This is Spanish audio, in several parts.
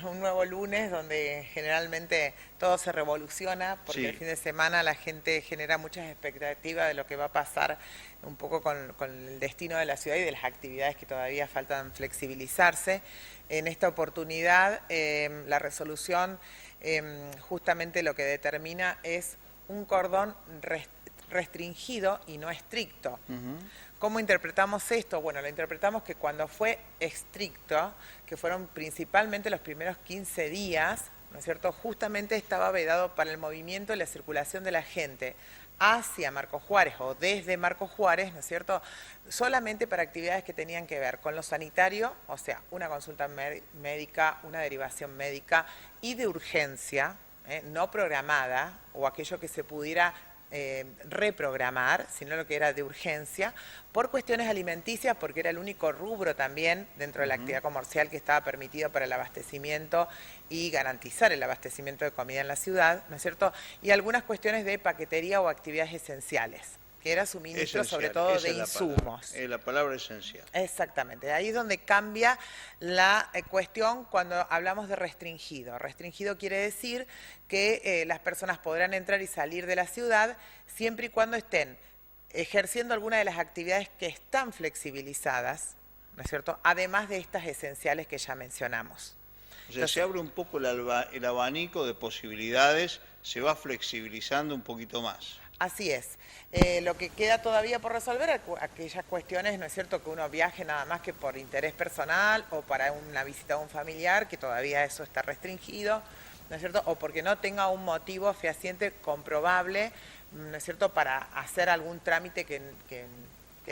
un nuevo lunes donde generalmente todo se revoluciona porque el Sí, fin de semana la gente genera muchas expectativas de lo que va a pasar un poco con el destino de la ciudad y de las actividades que todavía faltan flexibilizarse. En esta oportunidad, la resolución justamente lo que determina es un cordón restringido y no estricto. ujú, ¿Cómo interpretamos esto? Bueno, lo interpretamos que cuando fue estricto, que fueron principalmente los primeros 15 días, ¿no es cierto? Justamente estaba vedado para el movimiento y la circulación de la gente hacia Marcos Juárez o desde Marcos Juárez, ¿no es cierto? Solamente para actividades que tenían que ver con lo sanitario, o sea, una consulta médica, una derivación médica y de urgencia, no programada, o aquello que se pudiera reprogramar, sino lo que era de urgencia, por cuestiones alimenticias, porque era el único rubro también dentro de la ujú. actividad comercial que estaba permitido para el abastecimiento y garantizar el abastecimiento de comida en la ciudad, ¿no es cierto? Y algunas cuestiones de paquetería o actividades esenciales, que era suministro sobre Esencial, todo de esa insumos. es la palabra esencial. Exactamente, ahí es donde cambia la cuestión cuando hablamos de restringido. Restringido quiere decir que las personas podrán entrar y salir de la ciudad siempre y cuando estén ejerciendo alguna de las actividades que están flexibilizadas, ¿no es cierto? Además de estas esenciales que ya mencionamos. O sea, se Entonces, abre un poco el abanico de posibilidades, se va flexibilizando un poquito más. así es. Lo que queda todavía por resolver, aquellas cuestiones, ¿no es cierto?, que uno viaje nada más que por interés personal o para una visita a un familiar, que todavía eso está restringido, ¿no es cierto?, o porque no tenga un motivo fehaciente comprobable, ¿no es cierto?, para hacer algún trámite que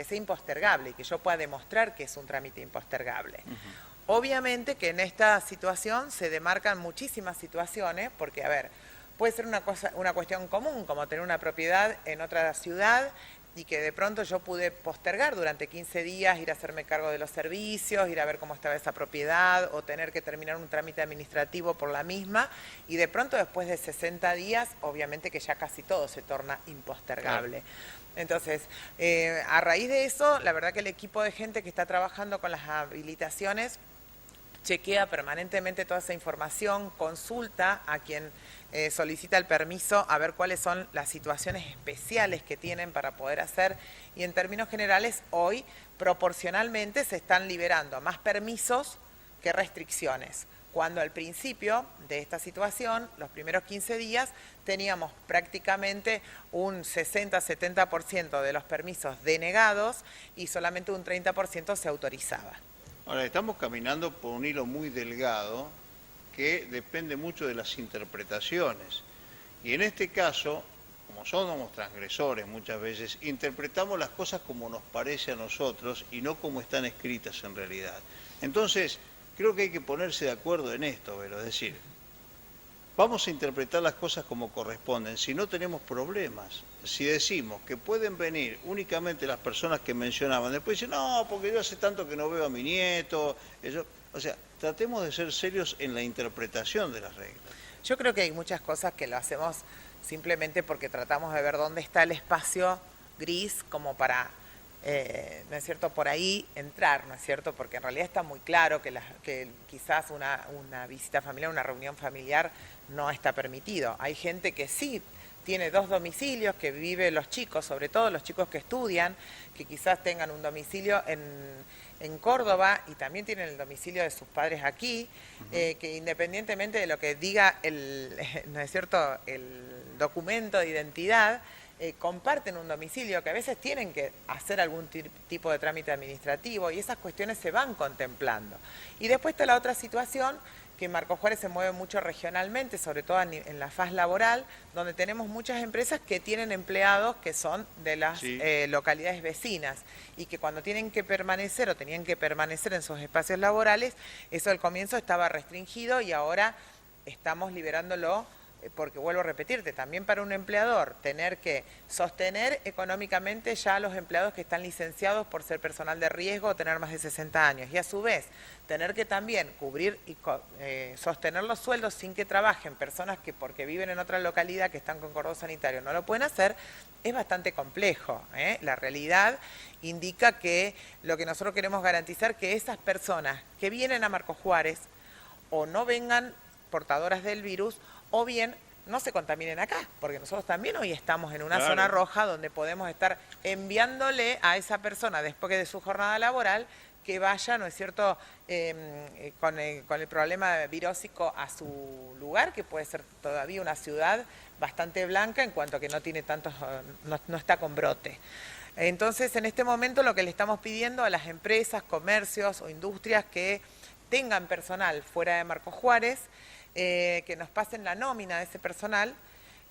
sea impostergable y que yo pueda demostrar que es un trámite impostergable. Ujú. Obviamente que en esta situación se demarcan muchísimas situaciones, porque, a ver, puede ser una cuestión común, como tener una propiedad en otra ciudad y que de pronto yo pude postergar durante 15 días, ir a hacerme cargo de los servicios, ir a ver cómo estaba esa propiedad o tener que terminar un trámite administrativo por la misma y de pronto después de 60 días, obviamente que ya casi todo se torna Claro. impostergable. Entonces, a raíz de eso, la verdad que el equipo de gente que está trabajando con las habilitaciones chequea permanentemente toda esa información, consulta a quien solicita el permiso a ver cuáles son las situaciones especiales que tienen para poder hacer y en términos generales hoy proporcionalmente se están liberando más permisos que restricciones. Cuando al principio de esta situación, los primeros 15 días, teníamos prácticamente un 60-70% de los permisos denegados y solamente un 30% se autorizaba. Ahora, estamos caminando por un hilo muy delgado que depende mucho de las interpretaciones. Y en este caso, como somos transgresores muchas veces, interpretamos las cosas como nos parece a nosotros y no como están escritas en realidad. Entonces, creo que hay que ponerse de acuerdo en esto, Vero, es decir, vamos a interpretar las cosas como corresponden, si no tenemos problemas. Si decimos que pueden venir únicamente las personas que mencionaban, después dicen, no, porque yo hace tanto que no veo a mi nieto. O sea, tratemos de ser serios en la interpretación de las reglas. Yo creo que hay muchas cosas que lo hacemos simplemente porque tratamos de ver dónde está el espacio gris como para, ¿no es cierto?, por ahí entrar, ¿no es cierto? Porque en realidad está muy claro que quizás una visita familiar, una reunión familiar no está permitido. Hay gente que sí tiene dos domicilios, que vive los chicos, sobre todo los chicos que estudian, que quizás tengan un domicilio en Córdoba y también tienen el domicilio de sus padres aquí, Ujú. que independientemente de lo que diga ¿no es cierto?, el documento de identidad, comparten un domicilio, que a veces tienen que hacer algún tipo de trámite administrativo y esas cuestiones se van contemplando. Y después está la otra situación, que Marcos Juárez se mueve mucho regionalmente, sobre todo en la faz laboral, donde tenemos muchas empresas que tienen empleados que son de las Sí. localidades vecinas y que cuando tienen que permanecer o tenían que permanecer en sus espacios laborales, eso al comienzo estaba restringido y ahora estamos liberándolo porque vuelvo a repetirte, también para un empleador tener que sostener económicamente ya a los empleados que están licenciados por ser personal de riesgo o tener más de 60 años y a su vez tener que también cubrir y sostener los sueldos sin que trabajen personas que porque viven en otra localidad que están con cordón sanitario no lo pueden hacer, es bastante complejo. La realidad indica que lo que nosotros queremos garantizar que esas personas que vienen a Marcos Juárez o no vengan portadoras del virus, o bien no se contaminen acá, porque nosotros también hoy estamos en una zona roja donde podemos estar enviándole a esa persona después de su jornada laboral que vaya, ¿no es cierto?, con el problema virósico a su lugar, que puede ser todavía una ciudad bastante blanca en cuanto a que no tiene tantos, no está con brote. Entonces, en este momento lo que le estamos pidiendo a las empresas, comercios o industrias que tengan personal fuera de Marcos Juárez, que nos pasen la nómina de ese personal,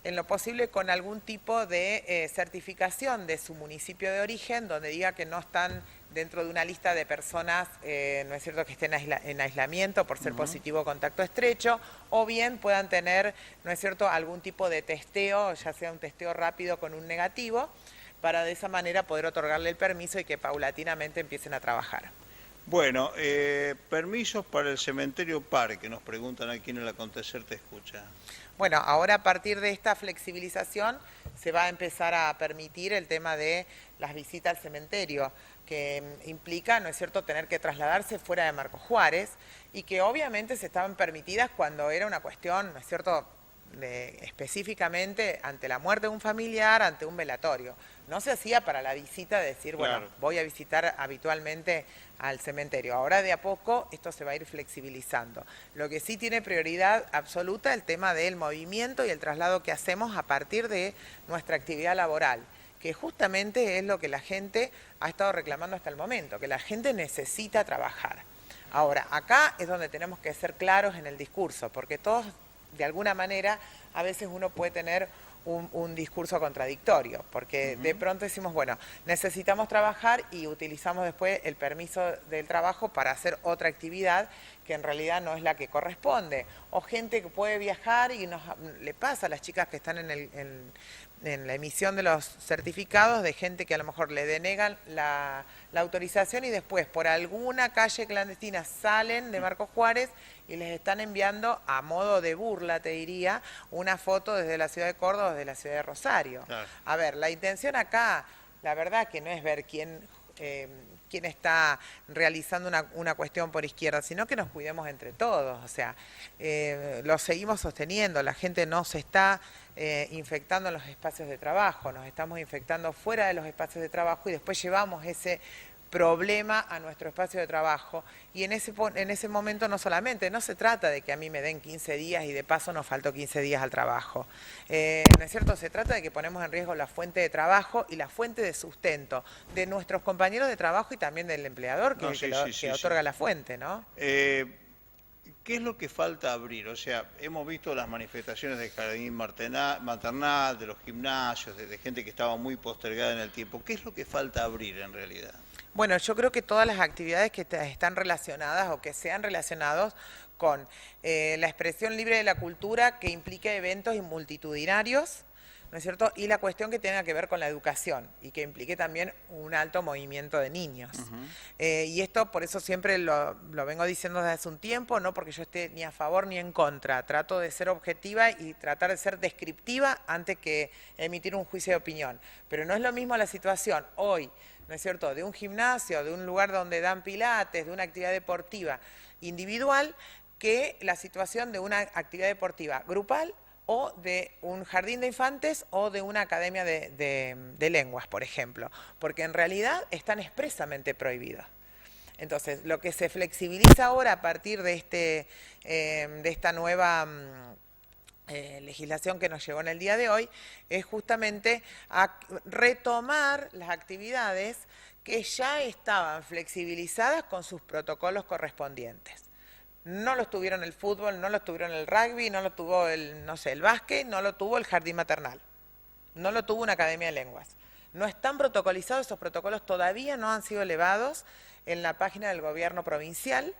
en lo posible con algún tipo de certificación de su municipio de origen, donde diga que no están dentro de una lista de personas, no es cierto, que estén en aislamiento por ser positivo o contacto estrecho, o bien puedan tener, no es cierto, algún tipo de testeo, ya sea un testeo rápido con un negativo, para de esa manera poder otorgarle el permiso y que paulatinamente empiecen a trabajar. Bueno, permisos para el cementerio Parque, nos preguntan aquí en el Acontecer Te Escucha. Bueno, ahora a partir de esta flexibilización se va a empezar a permitir el tema de las visitas al cementerio, que implica, ¿no es cierto?, tener que trasladarse fuera de Marcos Juárez y que obviamente se estaban permitidas cuando era una cuestión, ¿no es cierto?, específicamente ante la muerte de un familiar, ante un velatorio. No se hacía para la visita de decir, bueno, voy a visitar habitualmente al cementerio. Ahora de a poco esto se va a ir flexibilizando. Lo que sí tiene prioridad absoluta el tema del movimiento y el traslado que hacemos a partir de nuestra actividad laboral, que justamente es lo que la gente ha estado reclamando hasta el momento, que la gente necesita trabajar. Ahora, acá es donde tenemos que ser claros en el discurso, porque todos, de alguna manera, a veces uno puede tener un discurso contradictorio, porque de pronto decimos, bueno, necesitamos trabajar y utilizamos después el permiso del trabajo para hacer otra actividad que en realidad no es la que corresponde. O gente que puede viajar y le pasa a las chicas que están en la emisión de los certificados, de gente que a lo mejor le denegan la autorización y después por alguna calle clandestina salen de Marcos Juárez y les están enviando a modo de burla, te diría, una foto desde la ciudad de Córdoba o desde la ciudad de Rosario. Claro. A ver, la intención acá, la verdad que no es ver quién está realizando una cuestión por izquierda, sino que nos cuidemos entre todos. O sea, lo seguimos sosteniendo, la gente no se está infectando en los espacios de trabajo, nos estamos infectando fuera de los espacios de trabajo y después llevamos ese problema a nuestro espacio de trabajo y en ese momento no se trata de que a mí me den 15 días y de paso nos faltó 15 días al trabajo, ¿no es cierto? Se trata de que ponemos en riesgo la fuente de trabajo y la fuente de sustento de nuestros compañeros de trabajo y también del empleador que otorga la fuente, ¿no? ¿Qué es lo que falta abrir? O sea, hemos visto las manifestaciones del jardín maternal, de los gimnasios, de gente que estaba muy postergada en el tiempo. ¿Qué es lo que falta abrir en realidad? Bueno, yo creo que todas las actividades que están relacionadas o que sean relacionados con la expresión libre de la cultura que implique eventos multitudinarios, ¿no es cierto? Y la cuestión que tenga que ver con la educación y que implique también un alto movimiento de niños. Y esto, por eso siempre lo vengo diciendo desde hace un tiempo, no porque yo esté ni a favor ni en contra. Trato de ser objetiva y tratar de ser descriptiva antes que emitir un juicio de opinión. Pero no es lo mismo la situación hoy, ¿no es cierto?, de un gimnasio, de un lugar donde dan pilates, de una actividad deportiva individual, que la situación de una actividad deportiva grupal o de un jardín de infantes o de una academia de lenguas, por ejemplo, porque en realidad están expresamente prohibidos. Entonces, lo que se flexibiliza ahora a partir de esta nueva legislación que nos llegó en el día de hoy es justamente a retomar las actividades que ya estaban flexibilizadas con sus protocolos correspondientes. No lo tuvieron el fútbol, no lo tuvieron el rugby, no lo tuvo el básquet, no lo tuvo el jardín maternal, no lo tuvo una academia de lenguas. No están protocolizados, esos protocolos todavía no han sido elevados en la página del gobierno provincial,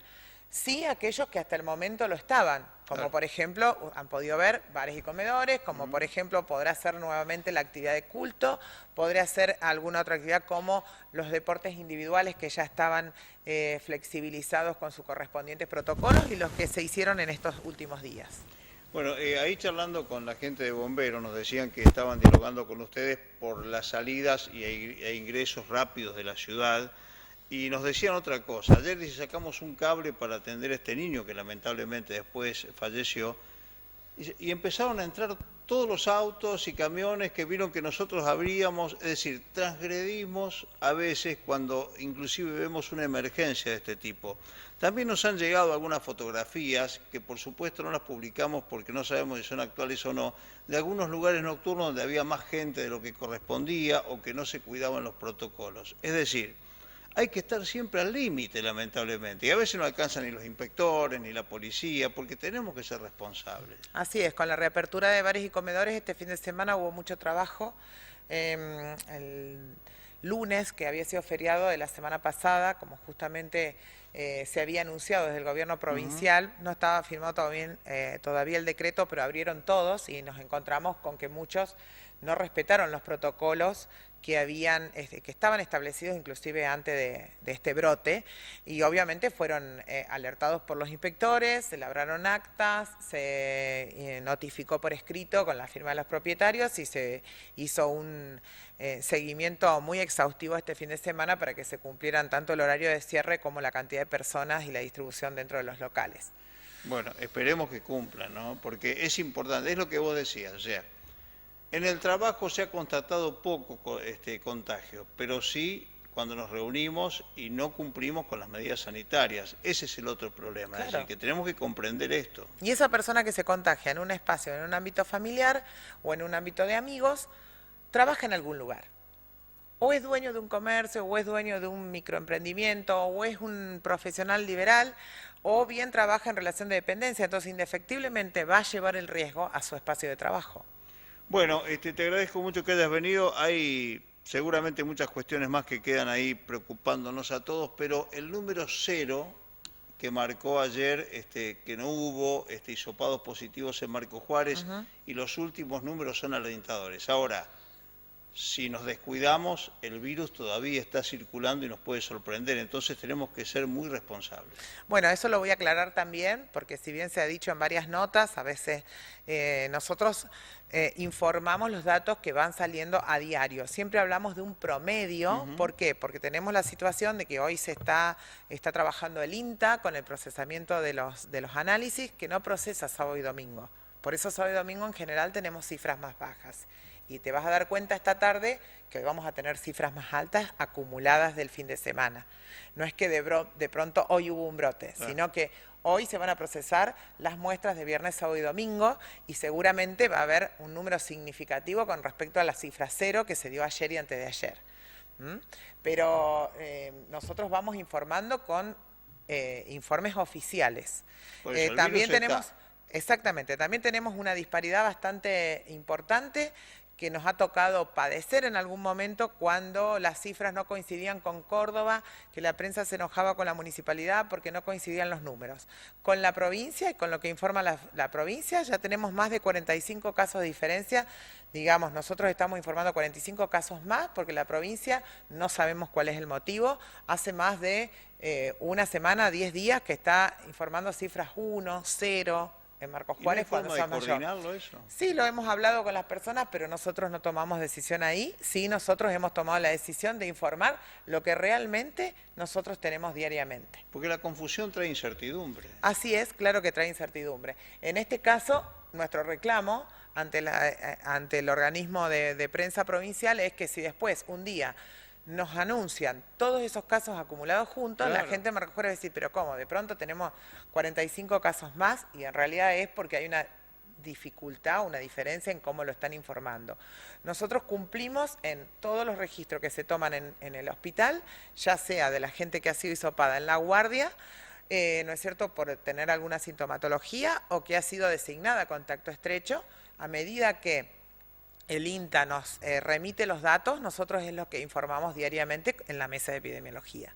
sí aquellos que hasta el momento lo estaban, como por ejemplo, han podido ver bares y comedores, como por ejemplo podrá ser nuevamente la actividad de culto, podría ser alguna otra actividad como los deportes individuales que ya estaban flexibilizados con sus correspondientes protocolos y los que se hicieron en estos últimos días. Bueno, ahí charlando con la gente de bomberos nos decían que estaban dialogando con ustedes por las salidas e ingresos rápidos de la ciudad. y nos decían otra cosa. Ayer dice, sacamos un cable para atender a este niño que lamentablemente después falleció, y empezaron a entrar todos los autos y camiones que vieron que nosotros abríamos, es decir, transgredimos a veces cuando inclusive vemos una emergencia de este tipo. También nos han llegado algunas fotografías, que por supuesto no las publicamos porque no sabemos si son actuales o no, de algunos lugares nocturnos donde había más gente de lo que correspondía o que no se cuidaban los protocolos. Es decir, hay que estar siempre al límite, lamentablemente, y a veces no alcanzan ni los inspectores ni la policía, porque tenemos que ser responsables. Así es, con la reapertura de bares y comedores este fin de semana hubo mucho trabajo. El lunes, que había sido feriado de la semana pasada, como justamente se había anunciado desde el gobierno provincial, no estaba firmado todavía el decreto, pero abrieron todos y nos encontramos con que muchos no respetaron los protocolos que estaban establecidos inclusive antes de este brote, y obviamente fueron alertados por los inspectores, se labraron actas, se notificó por escrito con la firma de los propietarios y se hizo un seguimiento muy exhaustivo este fin de semana para que se cumplieran tanto el horario de cierre como la cantidad de personas y la distribución dentro de los locales. Bueno, esperemos que cumplan, ¿no? Porque es importante, es lo que vos decías, o sea, en el trabajo se ha constatado poco contagio, pero sí cuando nos reunimos y no cumplimos con las medidas sanitarias. Ese es el otro problema, claro. Es decir, que tenemos que comprender esto. Y esa persona que se contagia en un espacio, en un ámbito familiar o en un ámbito de amigos, trabaja en algún lugar. O es dueño de un comercio, o es dueño de un microemprendimiento, o es un profesional liberal, o bien trabaja en relación de dependencia. Entonces, indefectiblemente va a llevar el riesgo a su espacio de trabajo. Bueno, te agradezco mucho que hayas venido. Hay seguramente muchas cuestiones más que quedan ahí preocupándonos a todos, pero el número 0 que marcó ayer, que no hubo hisopados positivos en Marco Juárez, y los últimos números son alentadores. Ahora, si nos descuidamos, el virus todavía está circulando y nos puede sorprender, entonces tenemos que ser muy responsables. Bueno, eso lo voy a aclarar también, porque si bien se ha dicho en varias notas, a veces nosotros informamos los datos que van saliendo a diario. Siempre hablamos de un promedio. ¿Por qué? Porque tenemos la situación de que hoy está trabajando el INTA con el procesamiento de los análisis, que no procesa sábado y domingo. Por eso sábado y domingo en general tenemos cifras más bajas. Y te vas a dar cuenta esta tarde que hoy vamos a tener cifras más altas acumuladas del fin de semana. No es que de pronto hoy hubo un brote, sino que hoy se van a procesar las muestras de viernes, sábado y domingo, y seguramente va a haber un número significativo con respecto a la cifra 0 que se dio ayer y antes de ayer. Pero nosotros vamos informando con informes oficiales. También tenemos... Exactamente, también tenemos una disparidad bastante importante que nos ha tocado padecer en algún momento cuando las cifras no coincidían con Córdoba, que la prensa se enojaba con la municipalidad porque no coincidían los números. Con la provincia y con lo que informa la provincia ya tenemos más de 45 casos de diferencia. Digamos, nosotros estamos informando 45 casos más porque la provincia no sabemos cuál es el motivo. Hace más de una semana, 10 días que está informando cifras 1, 0... en Marcos Juárez. ¿Y no hay forma de coordinarlo eso? Sí, lo hemos hablado con las personas, pero nosotros no tomamos decisión ahí. Sí, nosotros hemos tomado la decisión de informar lo que realmente nosotros tenemos diariamente. Porque la confusión trae incertidumbre. Así es, claro que trae incertidumbre. En este caso, nuestro reclamo ante el organismo de prensa provincial es que si después, un día, nos anuncian todos esos casos acumulados juntos, claro, la gente de Marcos Juárez va a decir, pero ¿cómo? De pronto tenemos 45 casos más, y en realidad es porque hay una dificultad, una diferencia en cómo lo están informando. Nosotros cumplimos en todos los registros que se toman en el hospital, ya sea de la gente que ha sido hisopada en la guardia, ¿no es cierto?, por tener alguna sintomatología o que ha sido designada contacto estrecho. A medida que el INTA nos remite los datos, nosotros es lo que informamos diariamente en la mesa de epidemiología.